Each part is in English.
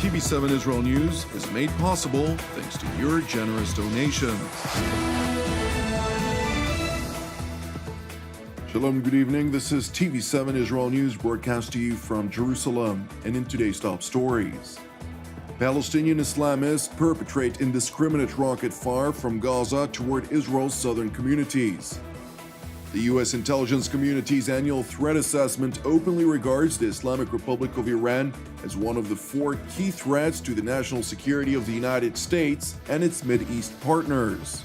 TV7 Israel News is made possible thanks to your generous donations. Shalom, good evening. This is TV7 Israel News broadcast to you from Jerusalem. And in today's top stories, Palestinian Islamists perpetrate indiscriminate rocket fire from Gaza toward Israel's southern communities. The U.S. intelligence community's annual threat assessment openly regards the Islamic Republic of Iran as one of the 4 key threats to the national security of the United States and its Mideast partners.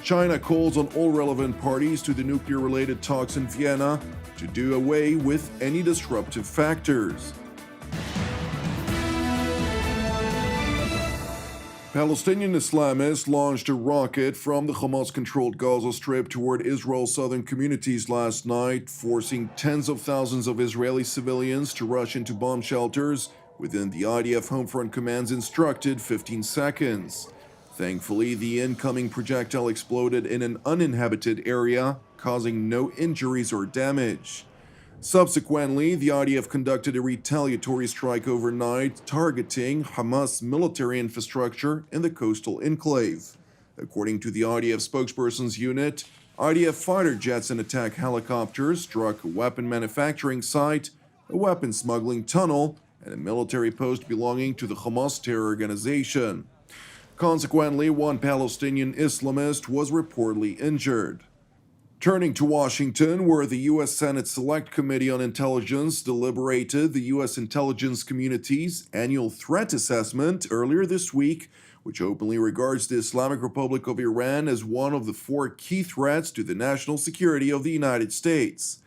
China calls on all relevant parties to the nuclear-related talks in Vienna to do away with any disruptive factors. Palestinian Islamists launched a rocket from the Hamas-controlled Gaza Strip toward Israel's southern communities last night, forcing tens of thousands of Israeli civilians to rush into bomb shelters within the IDF Home Front Command's instructed 15 seconds. Thankfully, the incoming projectile exploded in an uninhabited area, causing no injuries or damage. Subsequently, the IDF conducted a retaliatory strike overnight, targeting Hamas military infrastructure in the coastal enclave. According to the IDF spokesperson's unit, IDF fighter jets and attack helicopters struck a weapon manufacturing site, a weapon smuggling tunnel, and a military post belonging to the Hamas terror organization. Consequently, one Palestinian Islamist was reportedly injured. Turning to Washington, where the U.S. Senate Select Committee on Intelligence deliberated the U.S. intelligence community's annual threat assessment earlier this week, which openly regards the Islamic Republic of Iran as one of the 4 key threats to the national security of the United States.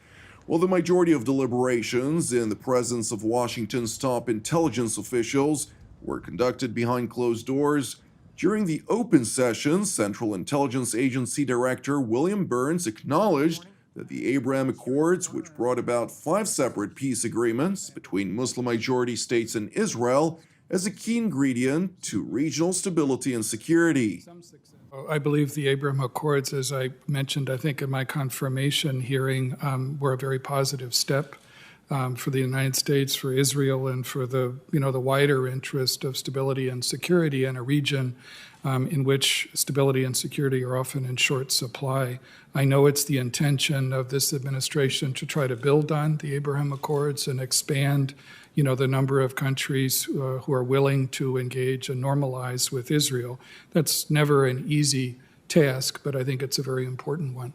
While the majority of deliberations, in the presence of Washington's top intelligence officials, were conducted behind closed doors, during the open session, Central Intelligence Agency Director William Burns acknowledged that the Abraham Accords, which brought about 5 separate peace agreements between Muslim-majority states and Israel, is a key ingredient to regional stability and security. I believe the Abraham Accords, as I mentioned, I think in my confirmation hearing, were a very positive step for the United States, for Israel, and for the wider interest of stability and security in a region in which stability and security are often in short supply. I know it's the intention of this administration to try to build on the Abraham Accords and expand, the number of countries who are willing to engage and normalize with Israel. That's never an easy task, but I think it's a very important one.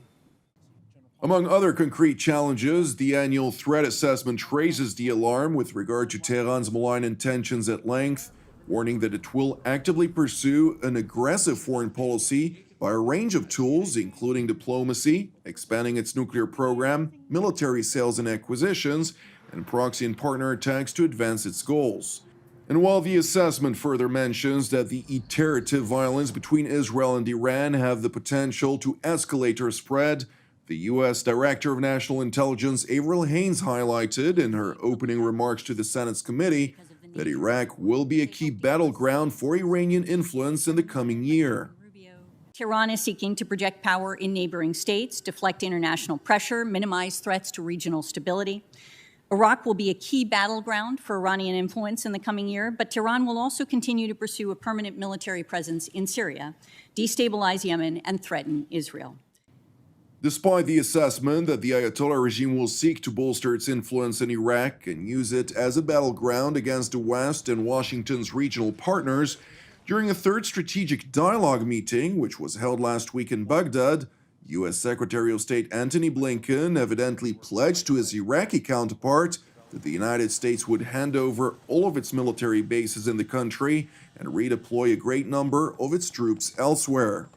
Among other concrete challenges, the annual threat assessment raises the alarm with regard to Tehran's malign intentions at length, warning that it will actively pursue an aggressive foreign policy by a range of tools, including diplomacy, expanding its nuclear program, military sales and acquisitions, and proxy and partner attacks to advance its goals. And while the assessment further mentions that the iterative violence between Israel and Iran have the potential to escalate or spread, the U.S. Director of National Intelligence Avril Haines highlighted in her opening remarks to the Senate's committee that Iraq will be a key battleground for Iranian influence in the coming year. Tehran is seeking to project power in neighboring states, deflect international pressure, minimize threats to regional stability. Iraq will be a key battleground for Iranian influence in the coming year, but Tehran will also continue to pursue a permanent military presence in Syria, destabilize Yemen, and threaten Israel. Despite the assessment that the Ayatollah regime will seek to bolster its influence in Iraq and use it as a battleground against the West and Washington's regional partners, during a third strategic dialogue meeting, which was held last week in Baghdad, U.S. Secretary of State Antony Blinken evidently pledged to his Iraqi counterpart that the United States would hand over all of its military bases in the country and redeploy a great number of its troops elsewhere.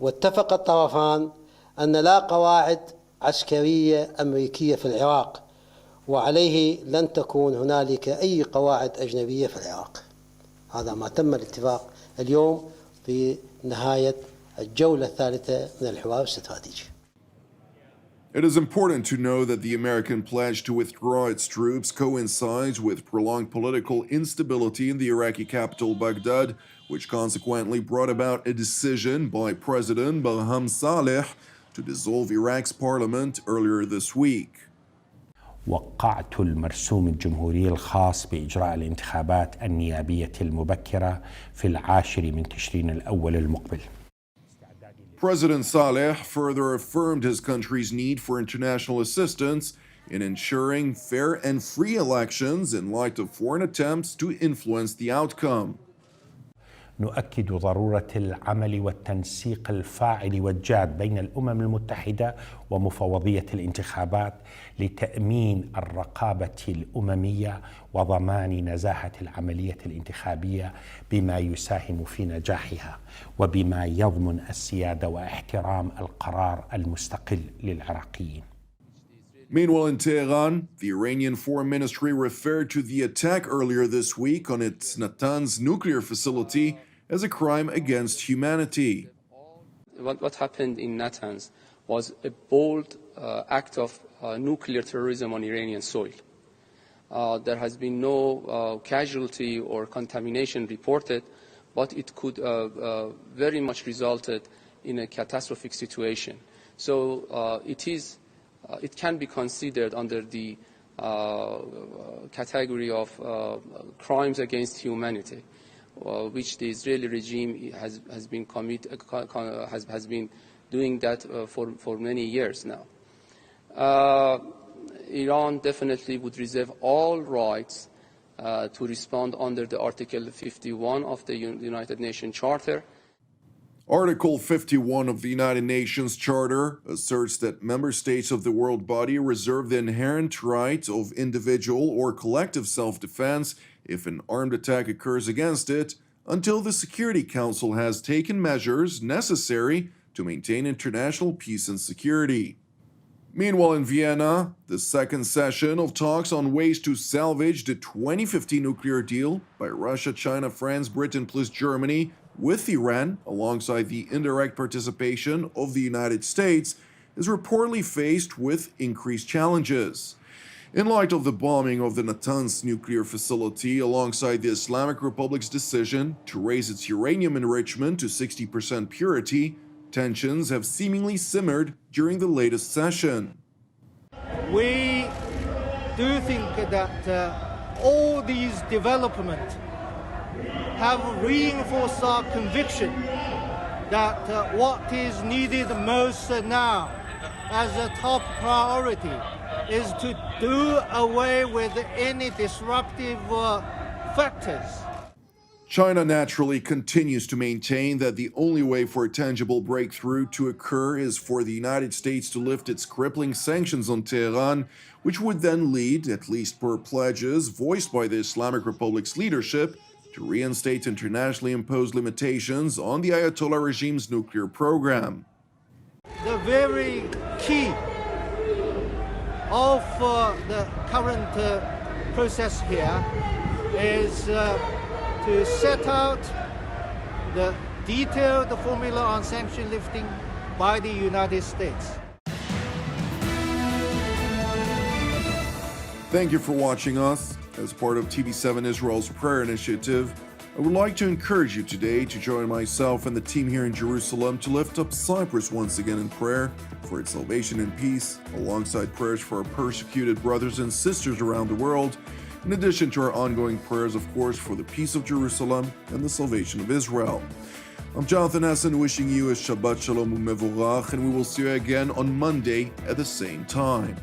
واتفق الطرفان أن لا قواعد عسكرية أمريكية في العراق وعليه لن تكون هنالك أي قواعد أجنبية في العراق. هذا ما تم الاتفاق اليوم في نهاية الجولة الثالثة من الحوار الاستراتيجي. It is important to know that the American pledge to withdraw its troops coincides with prolonged political instability in the Iraqi capital Baghdad, which consequently brought about a decision by President Barham Saleh to dissolve Iraq's parliament earlier this week. وقعت المرسوم الجمهوري الخاص بإجراء الانتخابات النيابية المبكرة في 10 تشرين الأول المقبل. President Saleh further affirmed his country's need for international assistance in ensuring fair and free elections in light of foreign attempts to influence the outcome. نؤكد ضرورة العمل والتنسيق الفاعل والجاد بين الأمم المتحدة ومفوضية الانتخابات لتأمين الرقابة الأممية وضمان نزاهة العملية الانتخابية بما يساهم في نجاحها وبما يضمن السيادة واحترام القرار المستقل للعراقيين. Meanwhile, in Tehran, the Iranian Foreign Ministry referred to the attack earlier this week on its Natanz nuclear facility as a crime against humanity. What happened in Natanz was a bold act of nuclear terrorism on Iranian soil. There has been no casualty or contamination reported, but it could very much resulted in a catastrophic situation. So it can be considered under the category of crimes against humanity, which the Israeli regime has been doing that for many years now. Iran definitely would reserve all rights to respond under the Article 51 of the United Nations Charter. Article 51 of the United Nations Charter asserts that member states of the world body reserve the inherent right of individual or collective self-defense if an armed attack occurs against it, until the Security Council has taken measures necessary to maintain international peace and security. Meanwhile, in Vienna, the second session of talks on ways to salvage the 2015 nuclear deal by Russia, China, France, Britain plus Germany with Iran, alongside the indirect participation of the United States, is reportedly faced with increased challenges. In light of the bombing of the Natanz nuclear facility, alongside the Islamic Republic's decision to raise its uranium enrichment to 60% purity, tensions have seemingly simmered during the latest session. We do think that all these developments have reinforced our conviction that what is needed most now as a top priority is to do away with any disruptive factors. China naturally continues to maintain that the only way for a tangible breakthrough to occur is for the United States to lift its crippling sanctions on Tehran, which would then lead, at least per pledges voiced by the Islamic Republic's leadership, to reinstate internationally imposed limitations on the Ayatollah regime's nuclear program. The very key of the current process here is to set out the detailed formula on sanction lifting by the United States. Thank you for watching us. As part of TV7 Israel's prayer initiative, I would like to encourage you today to join myself and the team here in Jerusalem to lift up Cyprus once again in prayer for its salvation and peace, alongside prayers for our persecuted brothers and sisters around the world, in addition to our ongoing prayers, of course, for the peace of Jerusalem and the salvation of Israel. I'm Jonathan Essen, wishing you a Shabbat Shalom U'Mevorach, and we will see you again on Monday at the same time.